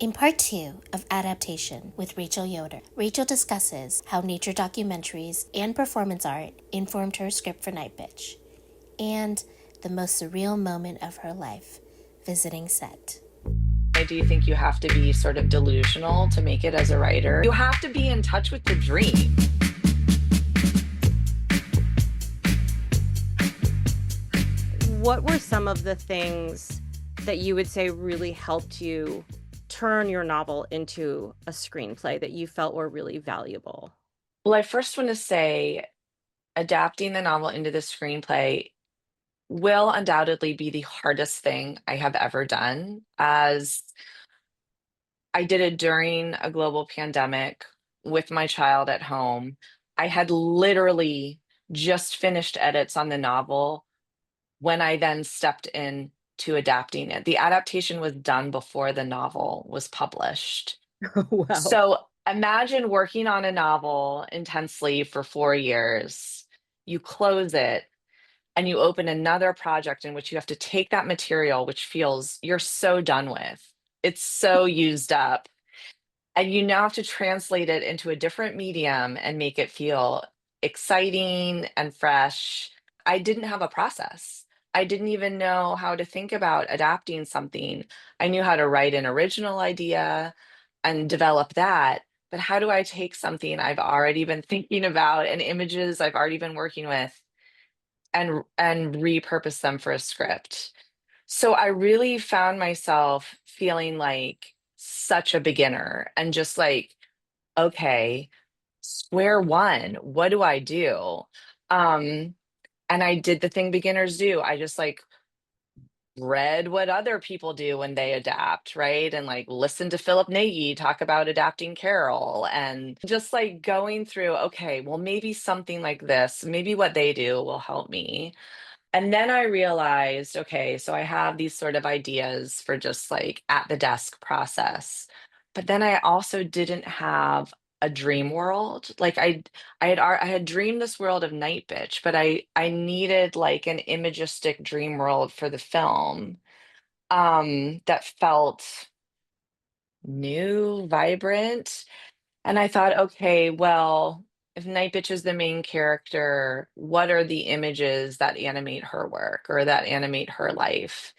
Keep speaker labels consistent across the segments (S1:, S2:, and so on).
S1: In part two of Adaptation with Rachel Yoder, Rachel discusses how nature documentaries and performance art informed her script for Night Bitch, and the most surreal moment of her life, visiting set.
S2: I do think you have to be sort of delusional to make it as a writer. You have to be in touch with the dream.
S3: What were some of the things that you would say really helped you turn your novel into a screenplay that you felt were really valuable?
S2: Well, I first want to say adapting the novel into the screenplay will undoubtedly be the hardest thing I have ever done, as I did it during a global pandemic with my child at home. I had literally just finished edits on the novel when I then stepped in to adapting it. The adaptation was done before the novel was published.
S3: Wow.
S2: So imagine working on a novel intensely for 4 years. You close it and you open another project in which you have to take that material, which feels you're so done with. It's so used up. And you now have to translate it into a different medium and make it feel exciting and fresh. I didn't have a process. I didn't even know how to think about adapting something. I knew how to write an original idea and develop that. But how do I take something I've already been thinking about and images I've already been working with and repurpose them for a script? So I really found myself feeling like such a beginner and just like, okay, square one, what do I do? Um, and I did the thing beginners do. I just like read what other people do when they adapt, right? And like listen to Philip Nagy talk about adapting Carol and just like going through, okay, well, maybe something like this, maybe what they do will help me. And then I realized, okay, so I have these sort of ideas for just like at the desk process. But then I also didn't have a dream world. Like I had dreamed this world of Night Bitch, but I needed like an imagistic dream world for the film that felt new, vibrant. And I thought, okay, well, if Night Bitch is the main character, what are the images that animate her work or that animate her life?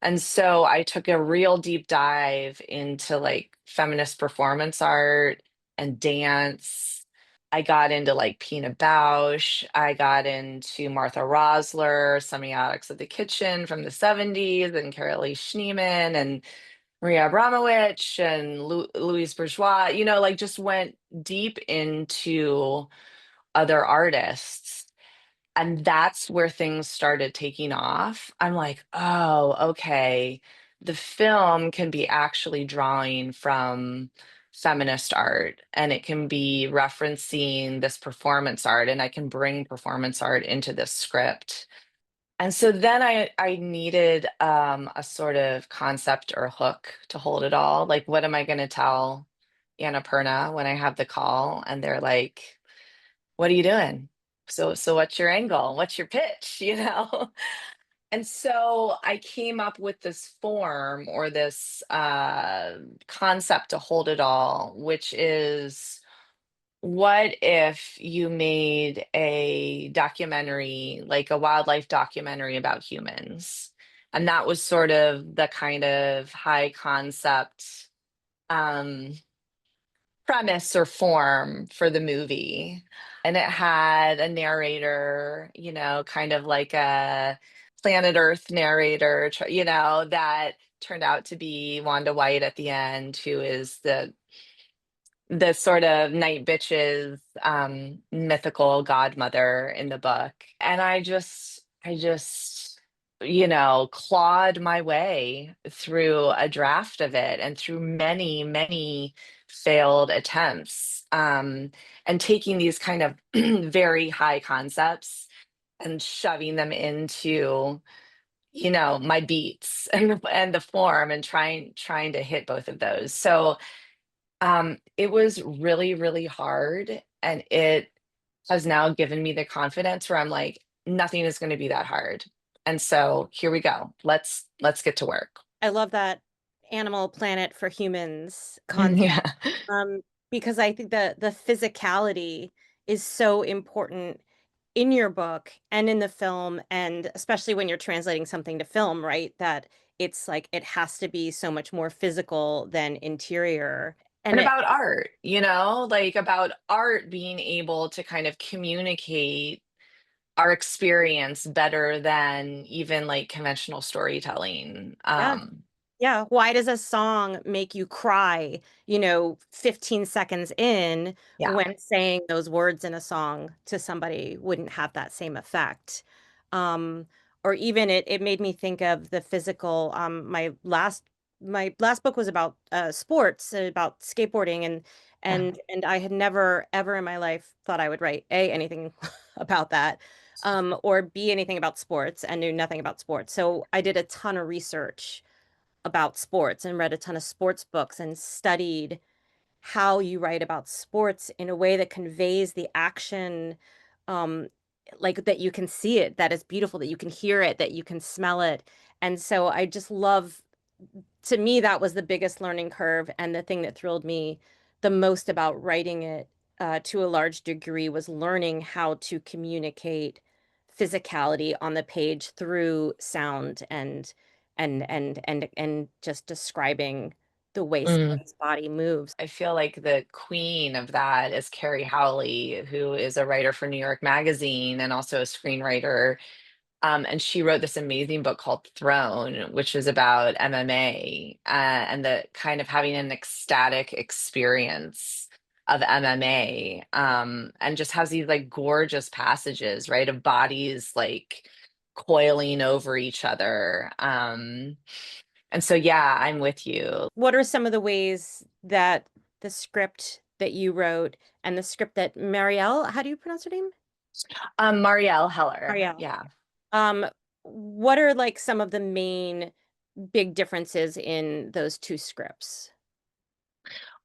S2: And so I took a real deep dive into like feminist performance art and dance. I got into like Pina Bausch. I got into Martha Rosler, Semiotics of the Kitchen from the 70s, and Carolee Schneeman and Maria Abramovich and Louise Bourgeois, like just went deep into other artists. And that's where things started taking off. I'm like, oh, okay. The film can be actually drawing from feminist art and it can be referencing this performance art, and I can bring performance art into this script. And so then I needed a sort of concept or hook to hold it all. Like, what am I going to tell Annapurna when I have the call and they're like, "What are you doing? So what's your angle? What's your pitch?" You know? And so I came up with this form or this concept to hold it all, which is, what if you made a documentary, like a wildlife documentary about humans? And that was sort of the kind of high concept um, premise or form for the movie. And it had a narrator, kind of like a Planet Earth narrator, that turned out to be Wanda White at the end, who is the sort of Night Bitch's mythical godmother in the book. And I just clawed my way through a draft of it and through many, many failed attempts, and taking these kind of very high concepts and shoving them into my beats and the form, and trying to hit both of those. So it was really, really hard, and it has now given me the confidence where I'm like, nothing is going to be that hard. And so here we go. Let's get to work.
S3: I love that. Animal Planet for Humans content,
S2: Yeah.
S3: um, because I think the physicality is so important in your book and in the film, and especially when you're translating something to film, right? That it's like it has to be so much more physical than interior.
S2: And
S3: And it,
S2: about art, you know, like about art being able to kind of communicate our experience better than even like conventional storytelling.
S3: yeah, yeah. Why does a song make you cry, 15 seconds in,
S2: Yeah.
S3: when saying those words in a song to somebody wouldn't have that same effect? Um, or even it made me think of the physical. My last book was about sports, about skateboarding, and
S2: Yeah.
S3: and I had never ever in my life thought I would write anything about that, or be anything about sports, and knew nothing about sports. So I did a ton of research about sports and read a ton of sports books and studied how you write about sports in a way that conveys the action, um, like that you can see it, that is beautiful, that you can hear it, that you can smell it. And so I just love, to me, that was the biggest learning curve. And the thing that thrilled me the most about writing it, to a large degree, was learning how to communicate physicality on the page through sound and just describing the way
S2: Mm.
S3: somebody's body moves.
S2: I feel like the queen of that is Carrie Howley, who is a writer for New York Magazine and also a screenwriter. And she wrote this amazing book called Throne, which is about MMA, and the kind of having an ecstatic experience of MMA, and just has these like gorgeous passages, right, of bodies like coiling over each other. And so, yeah, I'm with you.
S3: What are some of the ways that the script that you wrote and the script that Marielle, how do you pronounce her name?
S2: Marielle Heller.
S3: Marielle.
S2: Yeah.
S3: Um, what are like some of the main big differences in those two scripts?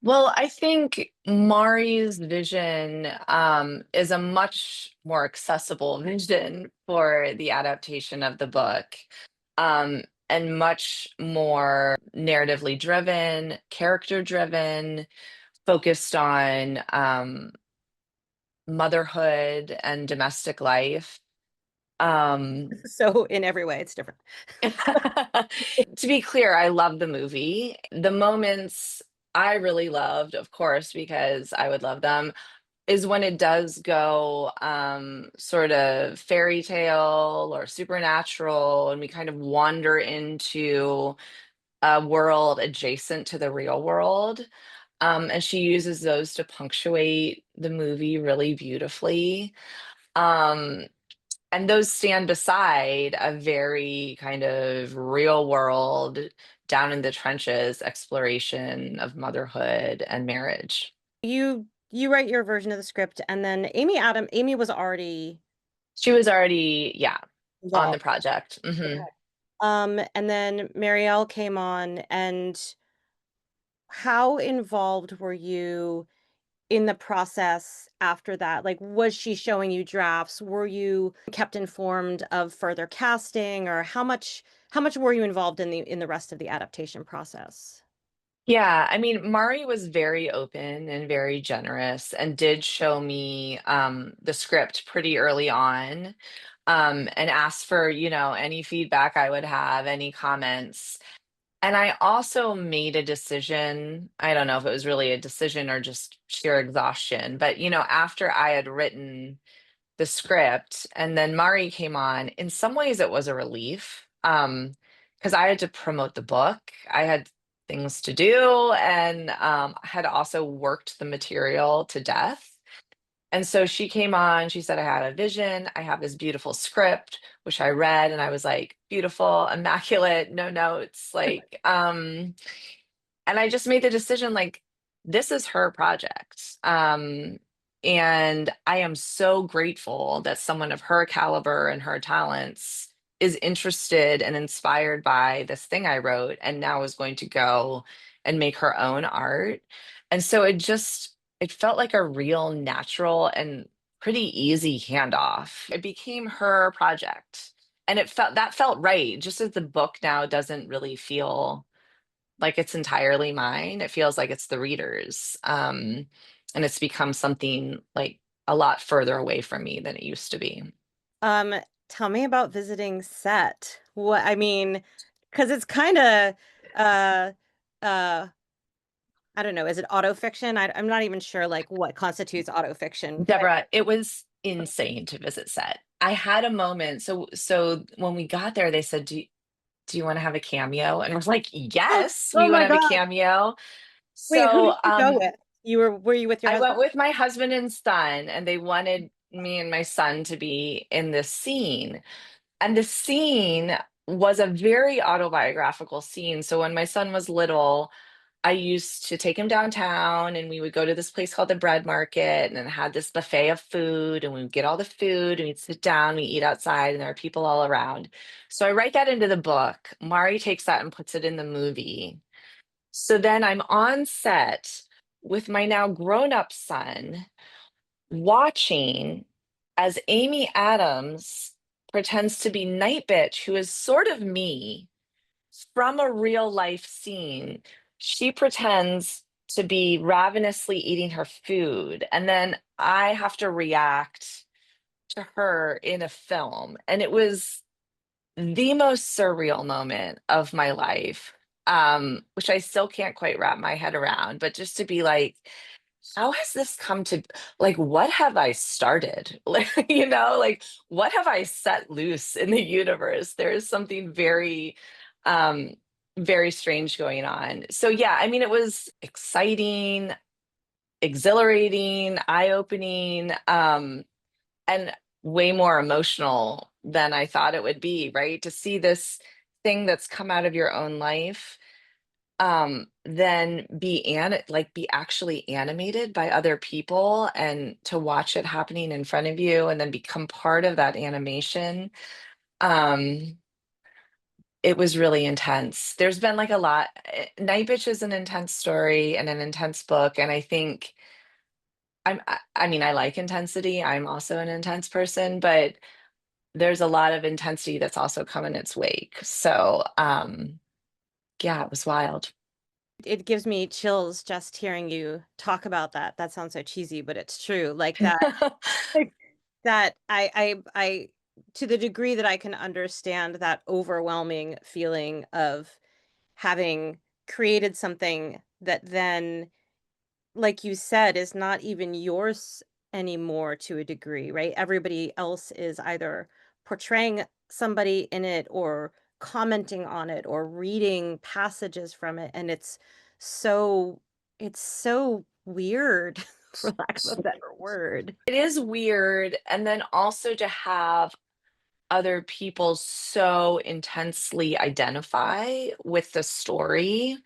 S2: Well, I think Mari's vision is a much more accessible vision for the adaptation of the book, and much more narratively driven, character driven, focused on motherhood and domestic life. Um,
S3: So in every way, it's different.
S2: to be clear, I love the movie. The moments I really loved, of course, because I would love them, is when it does go sort of fairy tale or supernatural, and we kind of wander into a world adjacent to the real world. And she uses those to punctuate the movie really beautifully. Um, and those stand beside a very kind of real world, down in the trenches exploration of motherhood and marriage.
S3: You write your version of the script, and then Amy was already
S2: She was already, yeah, on the
S3: involved.
S2: project.
S3: Okay.
S2: Hmm.
S3: And then Marielle came on, and how involved were you in the process after that? Like, was she showing you drafts? Were you kept informed of further casting, or how much were you involved in the rest of the adaptation process?
S2: Yeah, I mean, Mari was very open and very generous and did show me the script pretty early on, and asked for, any feedback I would have, any comments. And I also made a decision. I don't know if it was really a decision or just sheer exhaustion, but, after I had written the script and then Mari came on, in some ways it was a relief. Because I had to promote the book. I had things to do, and had also worked the material to death. And so she came on, she said, I had a vision. I have this beautiful script, which I read, and I was like, beautiful, immaculate, no notes. Like, and I just made the decision, like, this is her project. And I am so grateful that someone of her caliber and her talents is interested and inspired by this thing I wrote and now is going to go and make her own art. And so it felt like a real natural and pretty easy handoff. It became her project. And that felt right, just as the book now doesn't really feel like it's entirely mine. It feels like it's the reader's. And it's become something like a lot further away from me than it used to be.
S3: Um, Tell me about visiting set. What I mean, because it's kind of uh uh I don't know, is it autofiction? I'm not even sure like what constitutes autofiction, but
S2: Deborah, it was insane to visit set. I had a moment. So when we got there, they said, do you want to have a cameo? And I was like, yes,
S3: oh
S2: we want
S3: my
S2: to have a
S3: God.
S2: cameo.
S3: Wait, who
S2: So
S3: did you go with? Were you with your
S2: I went
S3: husband?
S2: with my husband and son, and they wanted me and my son to be in this scene. And the scene was a very autobiographical scene. So when my son was little, I used to take him downtown and we would go to this place called the Bread Market and then had this buffet of food and we would get all the food and we'd sit down, we eat outside and there are people all around. So I write that into the book. Mari takes that and puts it in the movie. So then I'm on set with my now grown-up son watching as Amy Adams pretends to be Night Bitch, who is sort of me from a real life scene. She pretends to be ravenously eating her food, and then I have to react to her in a film. And it was the most surreal moment of my life, which I still can't quite wrap my head around. But just to be like, how has this come to, like, what have I started? Like, like what have I set loose in the universe? There is something very, um, very strange going on. So yeah, I mean, it was exciting, exhilarating, eye-opening, and way more emotional than I thought it would be, right? To see this thing that's come out of your own life then be actually animated by other people and to watch it happening in front of you and then become part of that animation. um it was really intense. There's been like a lot. Night Bitch is an intense story and an intense book, and I think I mean, I like intensity. I'm also an intense person, but there's a lot of intensity that's also come in its wake. So yeah, it was wild.
S3: It gives me chills just hearing you talk about that. That sounds so cheesy, but it's true. Like that, like, that to the degree that I can understand that overwhelming feeling of having created something that then, like you said, is not even yours anymore to a degree, right? Everybody else is either portraying somebody in it or commenting on it or reading passages from it. And so, it's so weird, for lack of a better word.
S2: It is weird. And then also to have other people so intensely identify with the story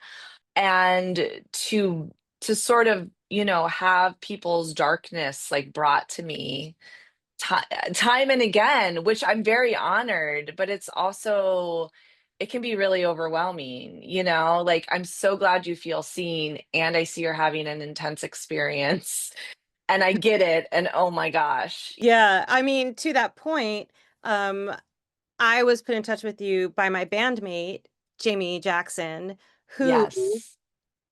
S2: and to sort of, have people's darkness like brought to me time and again, which I'm very honored, but it's also it can be really overwhelming, like I'm so glad you feel seen and I see you're having an intense experience and I get it and oh my gosh.
S3: Yeah, I mean, to that point, um, I was put in touch with you by my bandmate, Jamie Jackson, who
S2: Yes.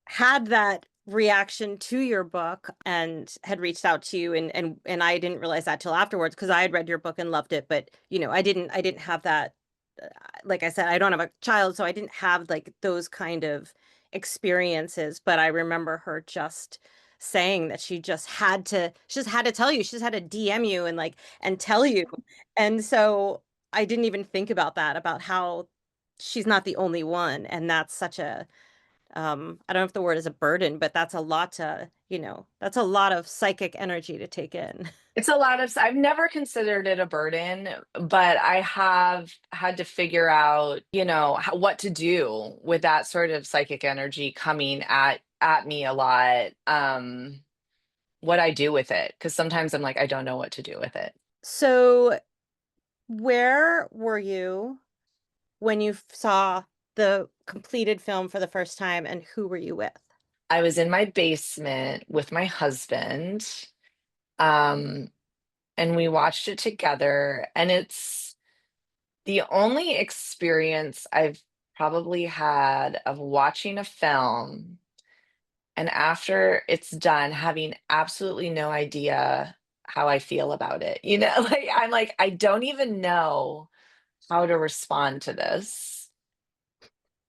S3: had that reaction to your book and had reached out to you, and I didn't realize that till afterwards because I had read your book and loved it, but I didn't have that, like I said, I don't have a child, so I didn't have like those kind of experiences, but I remember her just saying that she just had to tell you, she just had to DM you and like and tell you. And so I didn't even think about that, about how she's not the only one, and that's such a I don't know if the word is a burden, but that's a lot to, that's a lot of psychic energy to take in.
S2: It's a lot of, I've never considered it a burden, but I have had to figure out, what to do with that sort of psychic energy coming at me a lot. What I do with it, because sometimes I'm like, I don't know what to do with it.
S3: So, where were you when you saw the completed film for the first time, and who were you with?
S2: I was in my basement with my husband, um, and we watched it together, and it's the only experience I've probably had of watching a film and after it's done, having absolutely no idea how I feel about it. You know, like I'm like, I don't even know how to respond to this.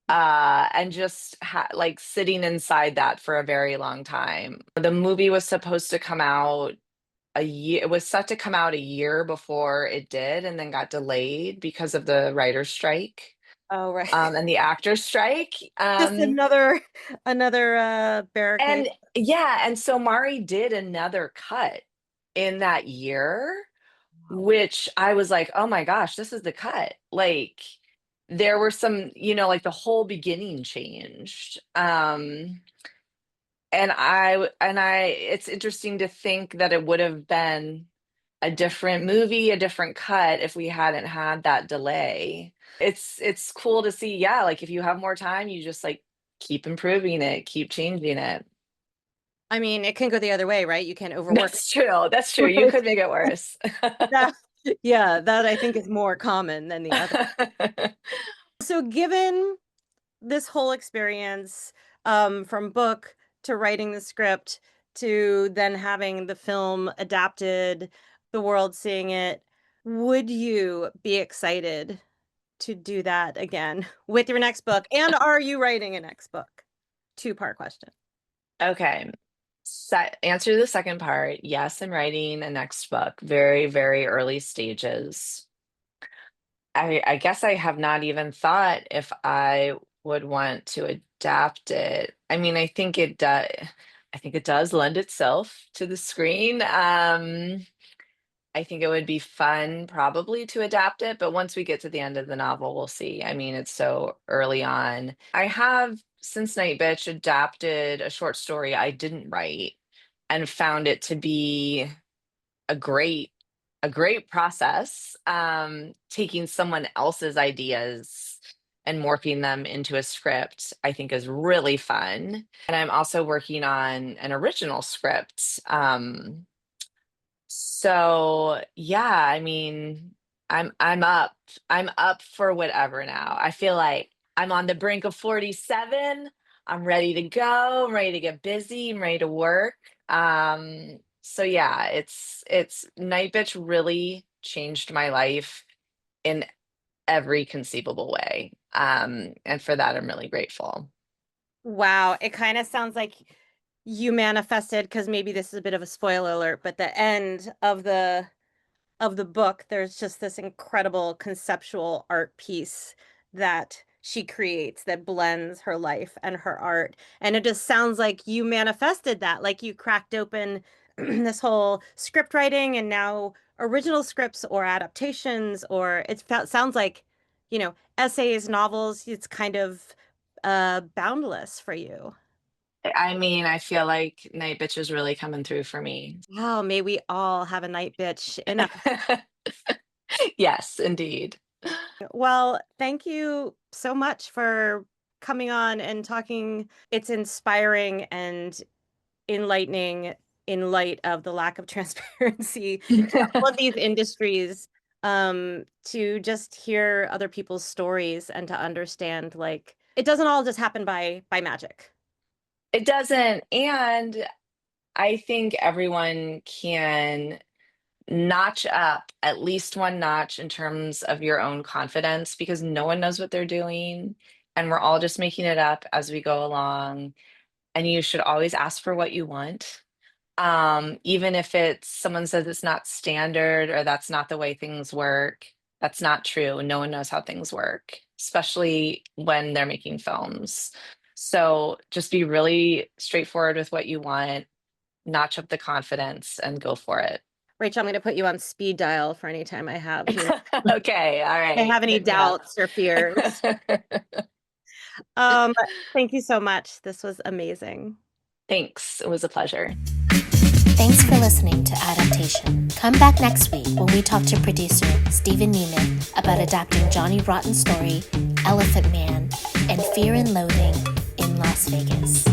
S2: And just like sitting inside that for a very long time. The movie was supposed to come out a year, it was set to come out a year before it did, and then got delayed because of the writer's strike,
S3: Oh, right.
S2: and the actor's strike.
S3: Just another barricade.
S2: And yeah, and so Mari did another cut in that year, which I was like, oh my gosh, this is the cut. Like there were some, like the whole beginning changed. And it's interesting to think that it would have been a different movie, a different cut if we hadn't had that delay. It's cool to see, yeah, like if you have more time, you just like keep improving it, keep changing it.
S3: I mean, it can go the other way, right? You can overwork.
S2: That's true. That's true. You could make it worse.
S3: that. Yeah, that I think is more common than the other. So given this whole experience, from book to writing the script to then having the film adapted, the world seeing it, would you be excited to do that again with your next book? And are you writing a next book? Two-part question.
S2: Okay. Answer to the second part. Yes, I'm writing a next book. Very, very early stages. I guess I have not even thought if I would want to adapt it. I mean, I think it does. I think it does lend itself to the screen. I think it would be fun probably to adapt it, but once we get to the end of the novel, we'll see. I mean, it's so early on. I have, since Night Bitch, adapted a short story I didn't write and found it to be a great process. Taking someone else's ideas and morphing them into a script, I think is really fun. And I'm also working on an original script. So yeah, I mean, I'm up. I'm up for whatever now. I feel like I'm on the brink of 47. I'm ready to go. I'm ready to get busy. I'm ready to work. So yeah, it's Night Bitch really changed my life in every conceivable way. And for that, I'm really grateful.
S3: Wow, it kind of sounds like you manifested, because maybe this is a bit of a spoiler alert, but the end of the book, there's just this incredible conceptual art piece that she creates that blends her life and her art. And it just sounds like you manifested that, like you cracked open this whole script writing and now original scripts or adaptations, or sounds like, essays, novels, it's kind of boundless for you.
S2: I mean, I feel like Night Bitch is really coming through for me.
S3: Wow, may we all have a night bitch in a
S2: Yes, indeed.
S3: Well, thank you so much for coming on and talking. It's inspiring and enlightening in light of the lack of transparency in all of these industries, to just hear other people's stories and to understand, like, it doesn't all just happen by magic.
S2: It doesn't. And I think everyone can notch up at least one notch in terms of your own confidence because no one knows what they're doing. And we're all just making it up as we go along. And you should always ask for what you want. Even if it's someone says it's not standard or that's not the way things work, that's not true. No one knows how things work, especially when they're making films. So just be really straightforward with what you want, notch up the confidence, and go for it.
S3: Rachel, I'm going to put you on speed dial for any time I have.
S2: Okay, all right.
S3: I have any doubts or fears. Thank you so much. This was amazing.
S2: Thanks. It was a pleasure.
S1: Thanks for listening to Adaptation. Come back next week when we talk to producer Stephen Neiman about adapting Johnny Rotten's story, Elephant Man, and Fear and Loathing in Las Vegas.